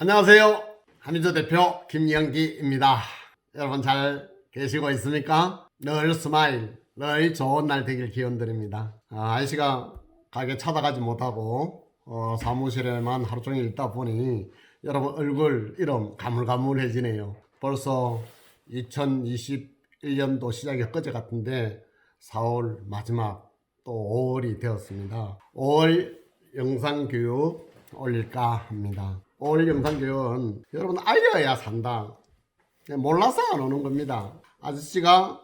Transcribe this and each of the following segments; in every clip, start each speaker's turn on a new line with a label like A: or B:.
A: 안녕하세요. 한의조 대표 김영기입니다. 여러분 잘 계시고 있습니까? 늘 스마일, 늘 좋은 날 되길 기원드립니다. 아이씨가 가게 찾아가지 못하고 사무실에만 하루 종일 있다 보니 여러분 얼굴 이름 가물가물해지네요. 벌써 2021년도 시작이 엊그제 같은데 4월 마지막 또 5월이 되었습니다. 5월 영상교육 올릴까 합니다. 5월 영상교육은 여러분 알려야 산다. 몰라서 안 오는 겁니다. 아저씨가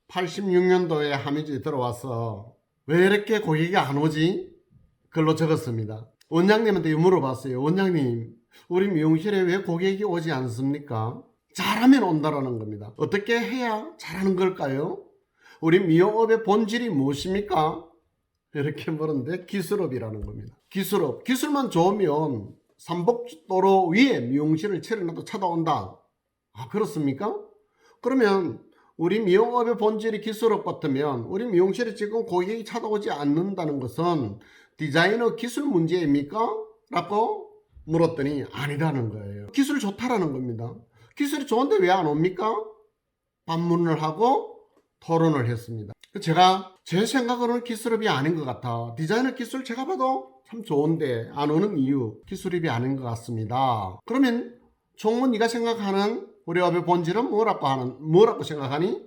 A: 86년도에 하미주에 들어와서 왜 이렇게 고객이 안 오지? 글로 적었습니다. 원장님한테 물어봤어요. 원장님, 우리 미용실에 왜 고객이 오지 않습니까? 잘하면 온다라는 겁니다. 어떻게 해야 잘하는 걸까요? 우리 미용업의 본질이 무엇입니까? 이렇게 물었는데 기술업이라는 겁니다. 기술만 좋으면 삼복도로 위에 미용실을 차려놔도 찾아온다. 그렇습니까? 그러면 우리 미용업의 본질이 기술업 같으면 우리 미용실에 지금 고객이 찾아오지 않는다는 것은 디자이너 기술 문제입니까? 라고 물었더니 아니라는 거예요. 기술 좋다라는 겁니다. 기술이 좋은데 왜 안 옵니까? 반문을 하고 토론을 했습니다. 제가 제 생각으로는 기술업이 아닌 것 같아. 디자이너 기술 제가 봐도 참 좋은데 안 오는 이유 기술업이 아닌 것 같습니다. 그러면 총무 네가 생각하는 우리 업의 본질은 뭐라고 생각하니?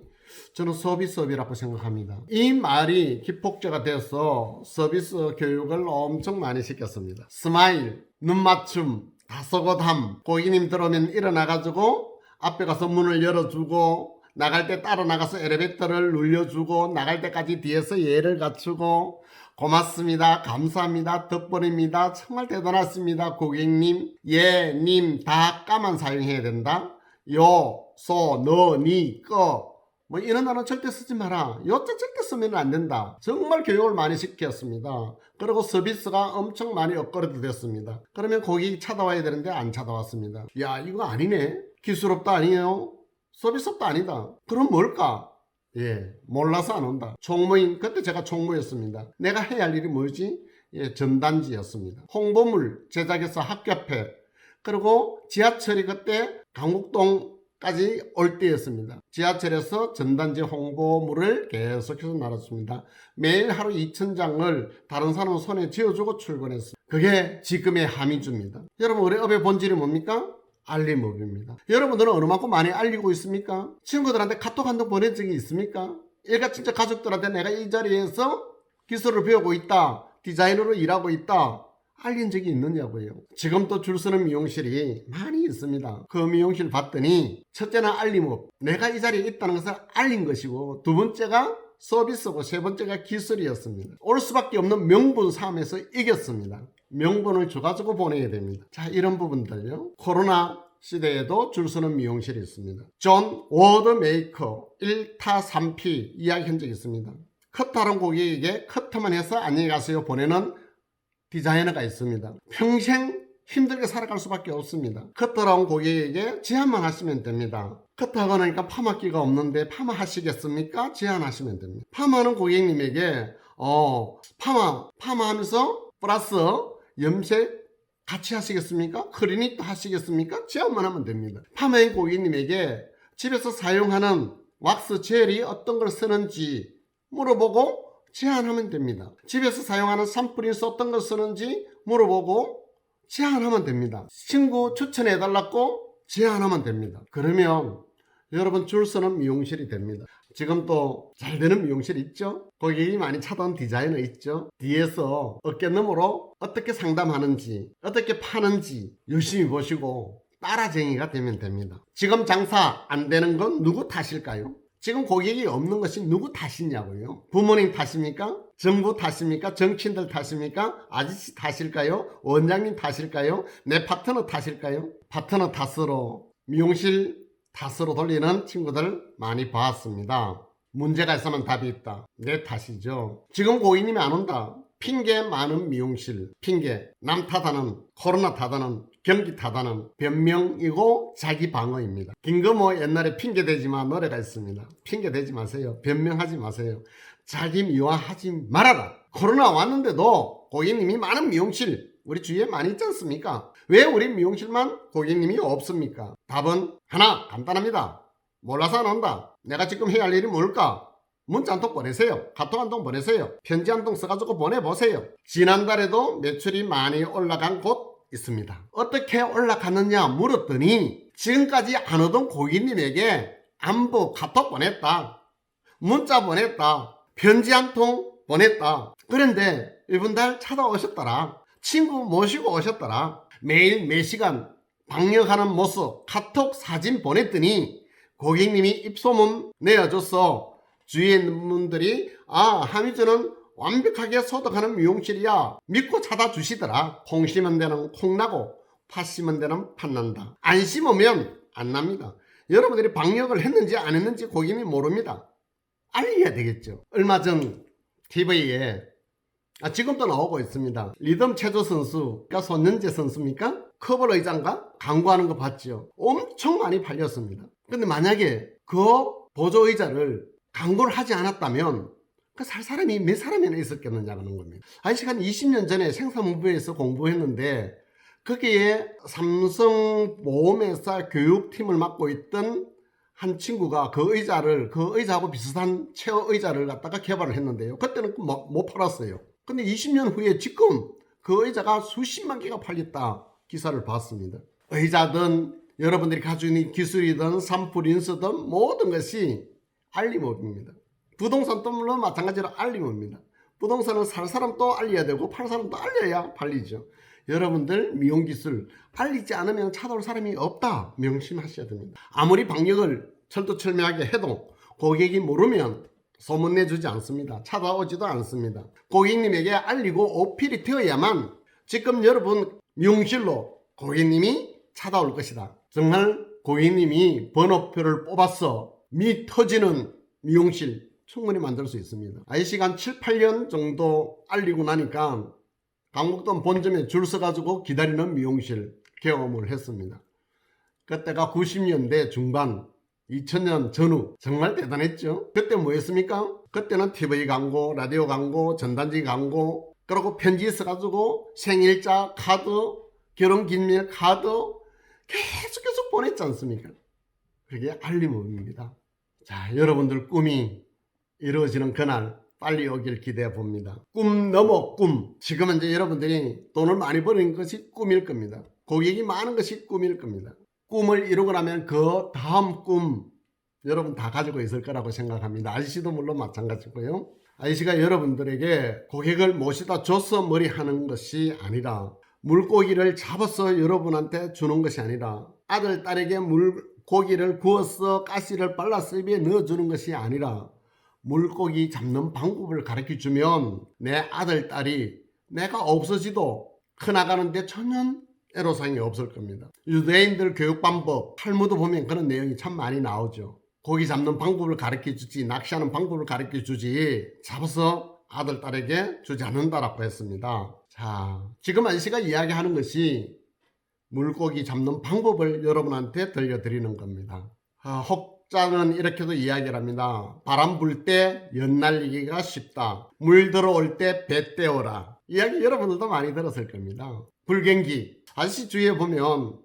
A: 저는 서비스업이라고 생각합니다. 이 말이 기폭제가 돼서 서비스 교육을 엄청 많이 시켰습니다. 스마일, 눈맞춤, 다소곳함, 고객님 들어오면 일어나가지고 앞에 가서 문을 열어주고 나갈 때 따로 나가서 엘리베이터를 눌러주고 나갈 때까지 뒤에서 예를 갖추고 고맙습니다. 감사합니다. 덕분입니다. 정말 대단하십니다. 고객님, 예, 님 다 까만 사용해야 된다. 요, 소, 너, 니, 꺼 뭐 이런 단어 절대 쓰지 마라. 요자 절대 쓰면 안 된다. 정말 교육을 많이 시켰습니다. 그리고 서비스가 엄청 많이 업그레이드 됐습니다. 그러면 고객이 찾아와야 되는데 안 찾아왔습니다. 야, 이거 아니네. 기술업도 아니에요. 서비스업도 아니다. 그럼 뭘까? 몰라서 안 온다. 총무인, 그때 제가 총무였습니다. 내가 해야 할 일이 뭐지? 전단지였습니다. 홍보물 제작해서 학교 앞에, 그리고 지하철이 그때 강북동까지 올 때였습니다. 지하철에서 전단지 홍보물을 계속해서 나눴습니다. 매일 하루 2,000장을 다른 사람 손에 쥐어주고 출근했습니다. 그게 지금의 하미주입니다. 여러분, 우리 업의 본질이 뭡니까? 알림업입니다. 여러분들은 얼마만큼 많이 알리고 있습니까? 친구들한테 카톡 한 통 보낸 적이 있습니까? 일가친척 가족들한테 내가 이 자리에서 기술을 배우고 있다, 디자이너로 일하고 있다, 알린 적이 있느냐고요. 지금도 줄 서는 미용실이 많이 있습니다. 그 미용실 봤더니 첫째는 알림업, 내가 이 자리에 있다는 것을 알린 것이고, 두 번째가 서비스고, 세 번째가 기술이었습니다. 올 수밖에 없는 명분 싸움에서 이겼습니다. 명분을 줘가지고 보내야 됩니다. 자, 이런 부분들요. 코로나 시대에도 줄 서는 미용실이 있습니다. 존 워드메이커 1타 3피 이야기한 적이 있습니다. 커트하는 고객에게 커트만 해서 안녕히 가세요 보내는 디자이너가 있습니다. 평생 힘들게 살아갈 수밖에 없습니다. 커트하는 고객에게 제안만 하시면 됩니다. 커트하고 나니까 파마기가 없는데 파마 하시겠습니까? 제안하시면 됩니다. 파마하는 고객님에게 파마하면서 플러스 염색 같이 하시겠습니까? 클리닉도 하시겠습니까? 제안만 하면 됩니다. 파마인 고객님에게 집에서 사용하는 왁스 젤이 어떤 걸 쓰는지 물어보고 제안하면 됩니다. 집에서 사용하는 샴푸린스 어떤 걸 쓰는지 물어보고 제안하면 됩니다. 친구 추천해달라고 제안하면 됩니다. 그러면 여러분 줄 서는 미용실이 됩니다. 지금 또 잘 되는 미용실 있죠? 고객이 많이 찾아온 디자이너 있죠? 뒤에서 어깨너머로 어떻게 상담하는지, 어떻게 파는지 열심히 보시고 따라쟁이가 되면 됩니다. 지금 장사 안 되는 건 누구 탓일까요? 지금 고객이 없는 것이 누구 탓이냐고요? 부모님 탓입니까? 정부 탓입니까? 정치인들 탓입니까? 아저씨 탓일까요? 원장님 탓일까요? 내 파트너 탓일까요? 파트너 탓으로 미용실 탓으로 돌리는 친구들 많이 봤습니다. 문제가 있으면 답이 있다. 내 탓이죠. 지금 고객님이 안 온다. 핑계 많은 미용실. 핑계. 남 탓하는, 코로나 탓하는, 경기 탓하는 변명이고 자기 방어입니다. 김금호 옛날에 핑계 대지마 노래가 있습니다. 핑계 대지 마세요. 변명하지 마세요. 자기 미화하지 말아라. 코로나 왔는데도 고객님이 많은 미용실 우리 주위에 많이 있지 않습니까? 왜 우리 미용실만 고객님이 없습니까? 답은 하나, 간단합니다. 몰라서 안 온다. 내가 지금 해야 할 일이 뭘까? 문자 한 통 보내세요. 카톡 한 통 보내세요. 편지 한 통 써가지고 보내보세요. 지난달에도 매출이 많이 올라간 곳 있습니다. 어떻게 올라갔느냐 물었더니 지금까지 안 오던 고객님에게 안부 카톡 보냈다. 문자 보냈다. 편지 한 통 보냈다. 그런데 이번 달 찾아오셨더라. 친구 모시고 오셨더라. 매일 몇 시간 방역하는 모습 카톡 사진 보냈더니 고객님이 입소문 내어줬어. 주위에 있는 분들이 하미주는 완벽하게 소독하는 미용실이야 믿고 찾아주시더라. 콩 심은 데는 콩 나고 팥 심은 데는 팥 난다. 안 심으면 안 납니다. 여러분들이 방역을 했는지 안 했는지 고객님이 모릅니다. 알려야 되겠죠. 얼마 전 TV에 지금도 나오고 있습니다. 리듬 체조 선수가 손연재 선수입니까? 커버 의자인가? 광고하는 거 봤죠. 엄청 많이 팔렸습니다. 근데 만약에 그 보조 의자를 광고를 하지 않았다면 그 살 사람이 몇 사람이나 있었겠느냐는 겁니다. 아저씨가 한 20년 전에 생산본부에서 공부했는데 거기에 삼성보험회사 교육팀을 맡고 있던 한 친구가 그 의자하고 비슷한 체어 의자를 갖다가 개발을 했는데요. 그때는 못 팔았어요. 근데 20년 후에 지금 그 의자가 수십만 개가 팔렸다 기사를 봤습니다. 의자든 여러분들이 가지고 있는 기술이든 산풀 인수든 모든 것이 알림업입니다. 부동산도 물론 마찬가지로 알림업입니다. 부동산은 살 사람도 알려야 되고 팔 사람도 알려야 팔리죠. 여러분들 미용기술 알리지 않으면 찾아올 사람이 없다 명심하셔야 됩니다. 아무리 방역을 철두철미하게 해도 고객이 모르면 소문내주지 않습니다. 찾아오지도 않습니다. 고객님에게 알리고 어필이 되어야만 지금 여러분 미용실로 고객님이 찾아올 것이다. 정말 고객님이 번호표를 뽑아서 미 터지는 미용실 충분히 만들 수 있습니다. 시간 7, 8년 정도 알리고 나니까 강북동 본점에 줄 서가지고 기다리는 미용실 경험을 했습니다. 그때가 90년대 중반 2000년 전후 정말 대단했죠. 그때 뭐 했습니까? 그때는 TV 광고, 라디오 광고, 전단지 광고, 그리고 편지 써가지고 생일자 카드, 결혼기념일 카드 계속 보냈지 않습니까? 그게 알림업입니다. 자, 여러분들 꿈이 이루어지는 그날 빨리 오길 기대해 봅니다. 꿈 넘어 꿈. 지금은 이제 여러분들이 돈을 많이 버는 것이 꿈일 겁니다. 고객이 많은 것이 꿈일 겁니다. 꿈을 이루고 나면 그 다음 꿈 여러분 다 가지고 있을 거라고 생각합니다. 아저씨도 물론 마찬가지고요. 아저씨가 여러분들에게 고객을 모시다 줘서 머리 하는 것이 아니라 물고기를 잡아서 여러분한테 주는 것이 아니라 아들 딸에게 물고기를 구워서 가시를 발라서 입에 넣어주는 것이 아니라 물고기 잡는 방법을 가르쳐주면 내 아들 딸이 내가 없어지도 커나가는데 전혀 애로사항이 없을 겁니다. 유대인들 교육 방법 탈무드 보면 그런 내용이 참 많이 나오죠. 고기 잡는 방법을 가르쳐주지 낚시하는 방법을 가르쳐주지 잡아서 아들 딸에게 주지 않는다라고 했습니다. 자, 지금 아저씨가 이야기하는 것이 물고기 잡는 방법을 여러분한테 들려드리는 겁니다. 혹자는 이렇게도 이야기를 합니다. 바람 불 때 연날리기가 쉽다. 물 들어올 때 배 떼어라. 이야기 여러분들도 많이 들었을 겁니다. 불경기. 아저씨 주위에 보면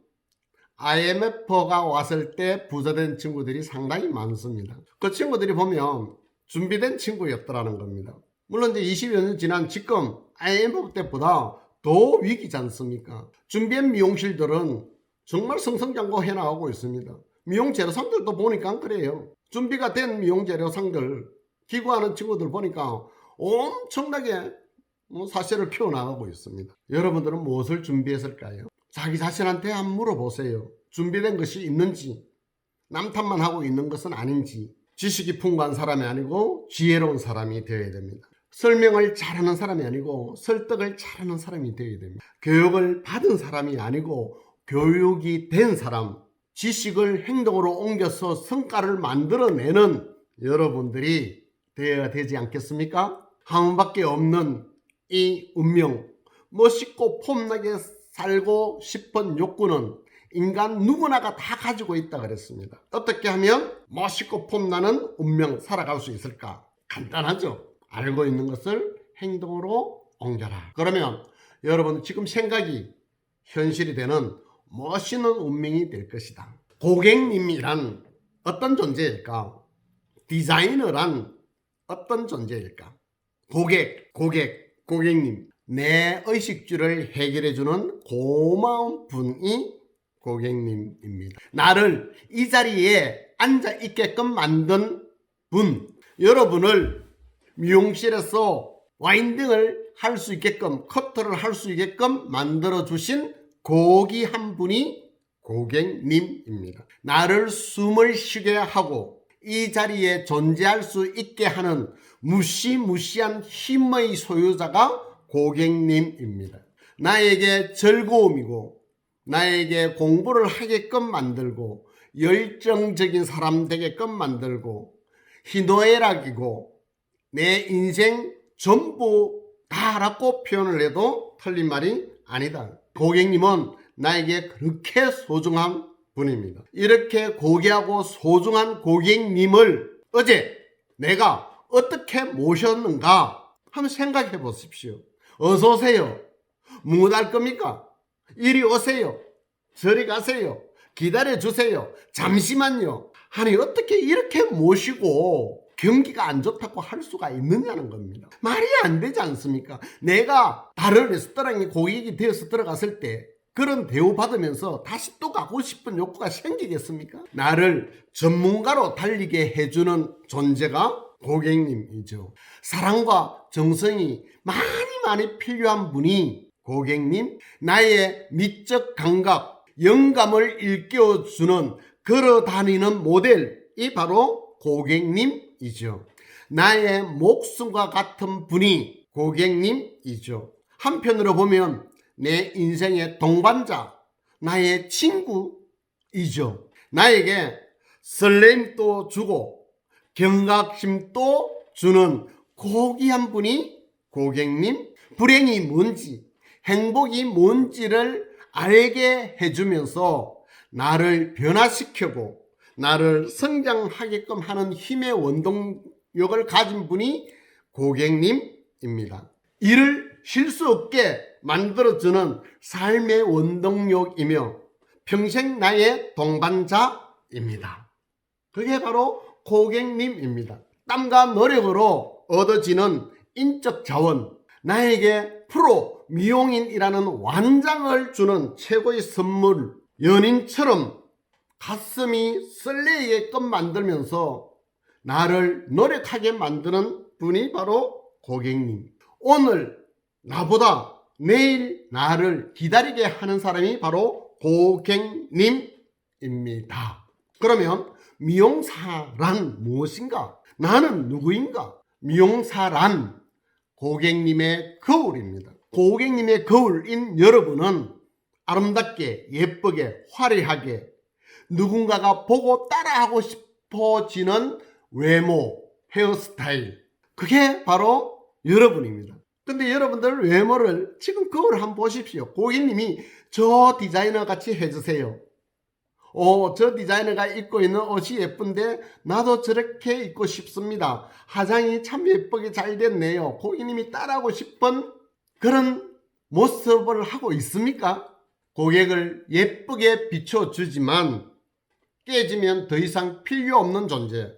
A: IMF가 왔을 때 부자된 친구들이 상당히 많습니다. 그 친구들이 보면 준비된 친구였더라는 겁니다. 물론 이제 20여 년 지난 지금 IMF 때보다 더 위기지 않습니까? 준비한 미용실들은 정말 승승장구 해나가고 있습니다. 미용 재료상들도 보니까 그래요. 준비가 된 미용 재료상들 기구하는 친구들 보니까 엄청나게 사실을 키워나가고 있습니다. 여러분들은 무엇을 준비했을까요? 자기 자신한테 한번 물어보세요. 준비된 것이 있는지, 남탓만 하고 있는 것은 아닌지. 지식이 풍부한 사람이 아니고 지혜로운 사람이 되어야 됩니다. 설명을 잘하는 사람이 아니고 설득을 잘하는 사람이 되어야 됩니다. 교육을 받은 사람이 아니고 교육이 된 사람, 지식을 행동으로 옮겨서 성과를 만들어내는 여러분들이 되어야 되지 않겠습니까? 한 번밖에 없는 이 운명, 멋있고 폼나게 살고 싶은 욕구는 인간 누구나가 다 가지고 있다 그랬습니다. 어떻게 하면 멋있고 폼나는 운명 살아갈 수 있을까? 간단하죠. 알고 있는 것을 행동으로 옮겨라. 그러면 여러분 지금 생각이 현실이 되는 멋있는 운명이 될 것이다. 고객님이란 어떤 존재일까? 디자이너란 어떤 존재일까? 고객님. 내 의식주를 해결해주는 고마운 분이 고객님입니다. 나를 이 자리에 앉아 있게끔 만든 분, 여러분을 미용실에서 와인딩을 할 수 있게끔, 커트를 할 수 있게끔 만들어 주신 고기 한 분이 고객님입니다. 나를 숨을 쉬게 하고 이 자리에 존재할 수 있게 하는 무시무시한 힘의 소유자가 고객님입니다. 나에게 즐거움이고 나에게 공부를 하게끔 만들고 열정적인 사람 되게끔 만들고 희노애락이고 내 인생 전부 다라고 표현을 해도 틀린 말이 아니다. 고객님은 나에게 그렇게 소중한 분입니다. 이렇게 고귀하고 소중한 고객님을 어제 내가 어떻게 모셨는가 한번 생각해 보십시오. 어서 오세요. 무엇할 겁니까? 이리 오세요. 저리 가세요. 기다려 주세요. 잠시만요. 아니 어떻게 이렇게 모시고 경기가 안 좋다고 할 수가 있느냐는 겁니다. 말이 안 되지 않습니까? 내가 다른 레스토랑에 고객이 되어서 들어갔을 때 그런 대우받으면서 다시 또 가고 싶은 욕구가 생기겠습니까? 나를 전문가로 달리게 해주는 존재가 고객님이죠. 사랑과 정성이 많이 필요한 분이 고객님, 나의 미적 감각, 영감을 일깨워주는 걸어다니는 모델이 바로 고객님이죠. 나의 목숨과 같은 분이 고객님이죠. 한편으로 보면 내 인생의 동반자, 나의 친구이죠. 나에게 설렘도 주고 경각심도 주는 고귀한 분이 고객님, 불행이 뭔지 행복이 뭔지를 알게 해주면서 나를 변화시키고 나를 성장하게끔 하는 힘의 원동력을 가진 분이 고객님입니다. 이를 쉴 수 없게 만들어주는 삶의 원동력이며 평생 나의 동반자입니다. 그게 바로 고객님입니다. 땀과 노력으로 얻어지는 인적 자원, 나에게 프로 미용인이라는 완장을 주는 최고의 선물, 연인처럼 가슴이 설레게끔 만들면서 나를 노력하게 만드는 분이 바로 고객님. 오늘 나보다 내일 나를 기다리게 하는 사람이 바로 고객님입니다. 그러면 미용사란 무엇인가? 나는 누구인가? 미용사란 고객님의 거울입니다. 고객님의 거울인 여러분은 아름답게, 예쁘게, 화려하게 누군가가 보고 따라하고 싶어지는 외모, 헤어스타일, 그게 바로 여러분입니다. 근데 여러분들 외모를 지금 거울을 한번 보십시오. 고객님이 저 디자이너 같이 해주세요. 저 디자이너가 입고 있는 옷이 예쁜데 나도 저렇게 입고 싶습니다. 화장이 참 예쁘게 잘 됐네요. 고객님이 따라하고 싶은 그런 모습을 하고 있습니까? 고객을 예쁘게 비춰주지만 깨지면 더 이상 필요 없는 존재,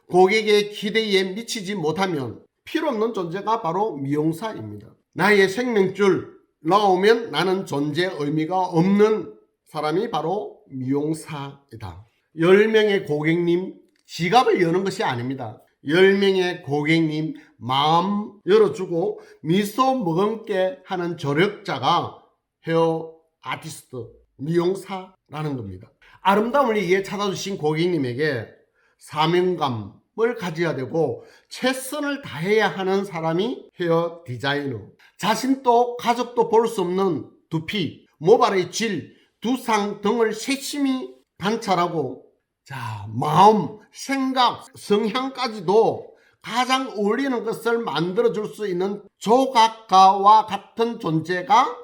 A: 고객의 기대에 미치지 못하면 필요 없는 존재가 바로 미용사입니다. 나의 생명줄 나오면 나는 존재의 의미가 없는 사람이 바로 미용사이다. 10명의 고객님 지갑을 여는 것이 아닙니다. 10명의 고객님 마음 열어주고 미소 머금게 하는 조력자가 헤어 아티스트, 미용사라는 겁니다. 아름다움을 위해 찾아주신 고객님에게 사명감을 가져야 되고 최선을 다해야 하는 사람이 헤어 디자이너. 자신도 가족도 볼 수 없는 두피, 모발의 질, 두상 등을 세심히 관찰하고 마음, 생각, 성향까지도 가장 어울리는 것을 만들어줄 수 있는 조각가와 같은 존재가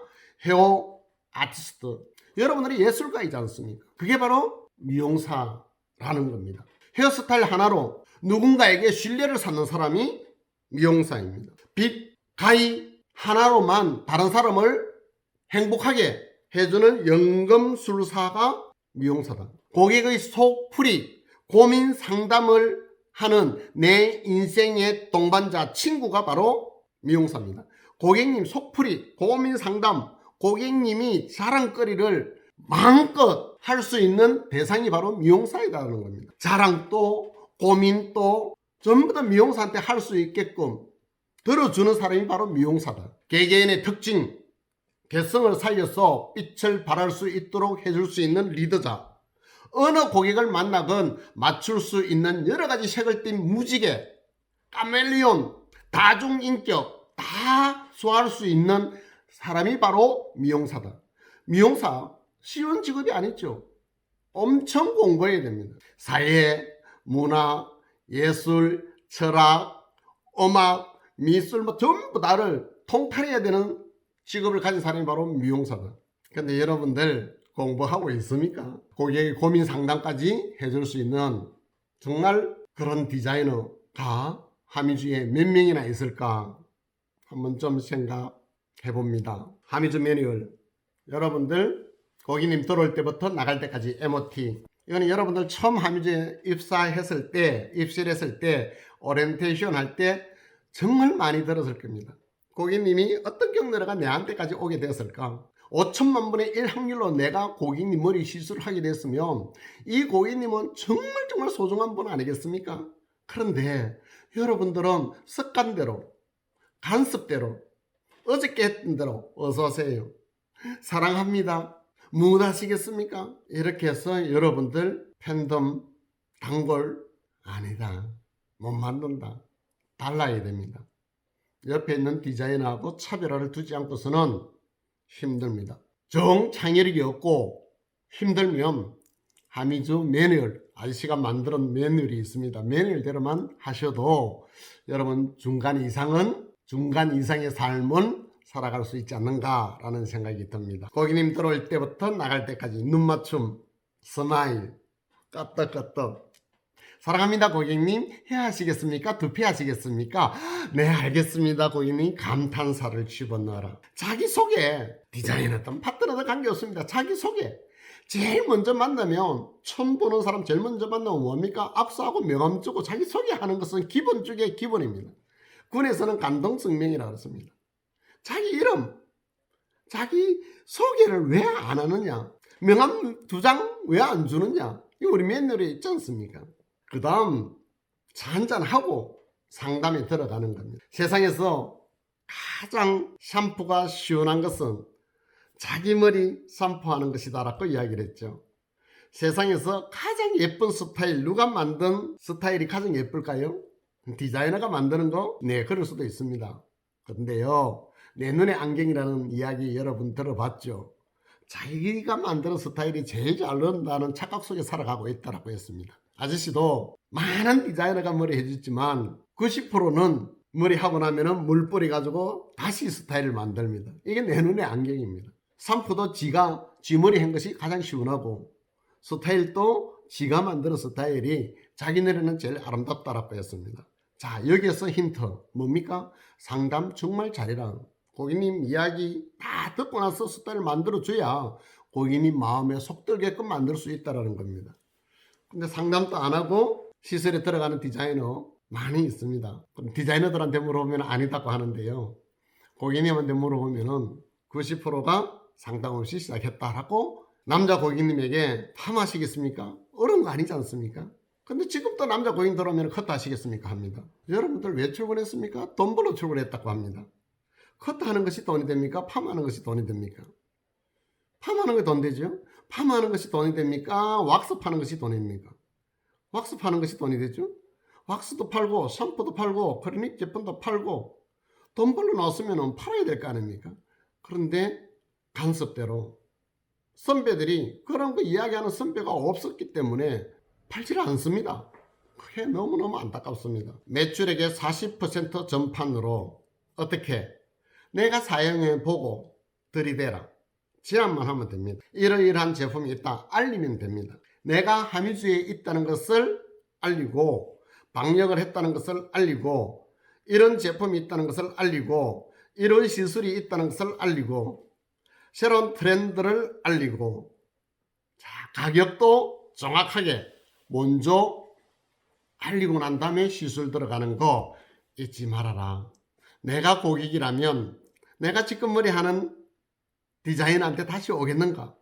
A: 헤어 아티스트. 여러분들이 예술가이지 않습니까? 그게 바로 미용사라는 겁니다. 헤어스타일 하나로 누군가에게 신뢰를 쌓는 사람이 미용사입니다. 빗, 가위 하나로만 다른 사람을 행복하게 해주는 연금술사가 미용사다. 고객의 속풀이, 고민 상담을 하는 내 인생의 동반자, 친구가 바로 미용사입니다. 고객님 속풀이, 고민 상담, 고객님이 자랑거리를 마음껏 할 수 있는 대상이 바로 미용사이다라는 겁니다. 자랑도 고민도 전부 다 미용사한테 할 수 있게끔 들어주는 사람이 바로 미용사다. 개개인의 특징, 개성을 살려서 빛을 발할 수 있도록 해줄 수 있는 리더자. 어느 고객을 만나건 맞출 수 있는 여러 가지 색을 띤 무지개, 카멜레온, 다중인격 다 소화할 수 있는 사람이 바로 미용사다. 미용사 쉬운 직업이 아니죠. 엄청 공부해야 됩니다. 사회, 문화, 예술, 철학, 음악, 미술 전부 다를 통탈해야 되는 직업을 가진 사람이 바로 미용사다. 근데 여러분들 공부하고 있습니까? 고객의 고민 상담까지 해줄 수 있는 정말 그런 디자이너가 하미주에 몇 명이나 있을까 한번 좀 생각해 봅니다. 하미주 매뉴얼, 여러분들 고객님 들어올 때부터 나갈 때까지 MOT, 이거는 여러분들 처음 하미주에 입사했을 때, 입실했을 때, 오리엔테이션 할 때 정말 많이 들었을 겁니다. 고객님이 어떤 경로가 내한테까지 오게 되었을까? 5천만 분의 1 확률로 내가 고객님 머리 실수를 하게 됐으면 이 고객님은 정말 소중한 분 아니겠습니까? 그런데 여러분들은 습관대로, 간습대로, 어저께 했던 대로 어서오세요, 사랑합니다, 무엇하시겠습니까? 이렇게 해서 여러분들 팬덤, 단골 아니다, 못 만든다, 달라야 됩니다. 옆에 있는 디자이너하고 차별화를 두지 않고서는 힘듭니다. 정창의력이 없고 힘들면 하미주 매뉴얼, 아저씨가 만든 매뉴얼이 있습니다. 매뉴얼대로만 하셔도 여러분 중간 이상의 삶은 살아갈 수 있지 않는가라는 생각이 듭니다. 고객님 들어올 때부터 나갈 때까지 눈맞춤, 스마일, 까떡까떡. 사랑합니다 고객님, 헤어하시겠습니까? 두피 하시겠습니까? 네 알겠습니다 고객님. 감탄사를 집어넣어라. 자기소개, 디자이너든 파트너든 관계없습니다. 자기소개. 제일 먼저 만나면, 처음 보는 사람 제일 먼저 만나면 뭡니까? 악수하고 명함 주고 자기소개하는 것은 기본 중에 기본입니다. 군에서는 간동성명이라고 그랬습니다. 자기 이름, 자기 소개를 왜 안 하느냐, 명함 2장 왜 안 주느냐, 이거 우리 매뉴얼에 있지 않습니까? 그 다음 차 한잔하고 상담에 들어가는 겁니다. 세상에서 가장 샴푸가 시원한 것은 자기 머리 샴푸하는 것이다 라고 이야기를 했죠. 세상에서 가장 예쁜 스타일, 누가 만든 스타일이 가장 예쁠까요? 디자이너가 만드는 거? 네, 그럴 수도 있습니다. 그런데요, 내 눈에 안경이라는 이야기 여러분 들어봤죠? 자기가 만드는 스타일이 제일 잘 나온다는 착각 속에 살아가고 있다고 했습니다. 아저씨도 많은 디자이너가 머리 해줬지만 90%는 머리 하고 나면은 물 뿌려 가지고 다시 스타일을 만듭니다. 이게 내 눈의 안경입니다. 샴푸도 지 머리 한 것이 가장 시원하고, 스타일도 지가 만드는 스타일이 자기 머리는 제일 아름답다라고 했습니다. 자, 여기에서 힌트 뭡니까? 상담 정말 잘해라. 고객님 이야기 다 듣고 나서 스타일을 만들어줘야 고객님 마음에 속 들게끔 만들 수 있다는 겁니다. 근데 상담도 안 하고 시설에 들어가는 디자이너 많이 있습니다. 디자이너들한테 물어보면 아니다고 하는데요, 고객님한테 물어보면 90%가 상담 없이 시작했다라고. 남자 고객님에게 파마하시겠습니까? 어려운 거 아니지 않습니까? 근데 지금도 남자 고객님 들어오면 커트 하시겠습니까? 합니다. 여러분들 왜 출근했습니까? 돈 벌러 출근했다고 합니다. 커트하는 것이 돈이 됩니까? 파마하는 것이 돈이 됩니까? 파마하는 게 돈 되죠? 파마하는 것이 돈이 됩니까? 왁스 파는 것이 돈입니까? 왁스 파는 것이 돈이 되죠? 왁스도 팔고 샴푸도 팔고 클리닉 제품도 팔고 돈 벌러 나왔으면 팔아야 될 거 아닙니까? 그런데 간섭대로 선배들이 그런 거 이야기하는 선배가 없었기 때문에 팔지를 않습니다. 그게 너무너무 안타깝습니다. 매출액의 40% 전판으로 어떻게 내가 사용해 보고 들이대라, 제안만 하면 됩니다. 이러이러한 제품이 있다 알리면 됩니다. 내가 하미주에 있다는 것을 알리고, 방역을 했다는 것을 알리고, 이런 제품이 있다는 것을 알리고, 이런 시술이 있다는 것을 알리고, 새로운 트렌드를 알리고 자, 가격도 정확하게 먼저 알리고 난 다음에 시술 들어가는 거 잊지 말아라. 내가 고객이라면 내가 지금 머리 하는 디자인한테 다시 오겠는가?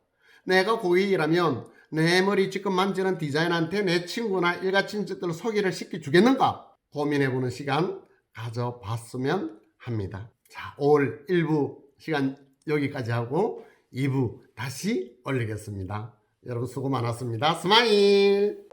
A: 내가 고객이라면 내 머리 지금 만지는 디자인한테 내 친구나 일가친척들 소개를 시켜주겠는가? 고민해보는 시간 가져봤으면 합니다. 자, 5월 1부 시간 여기까지 하고 2부 다시 올리겠습니다. 여러분 수고 많았습니다. 스마일!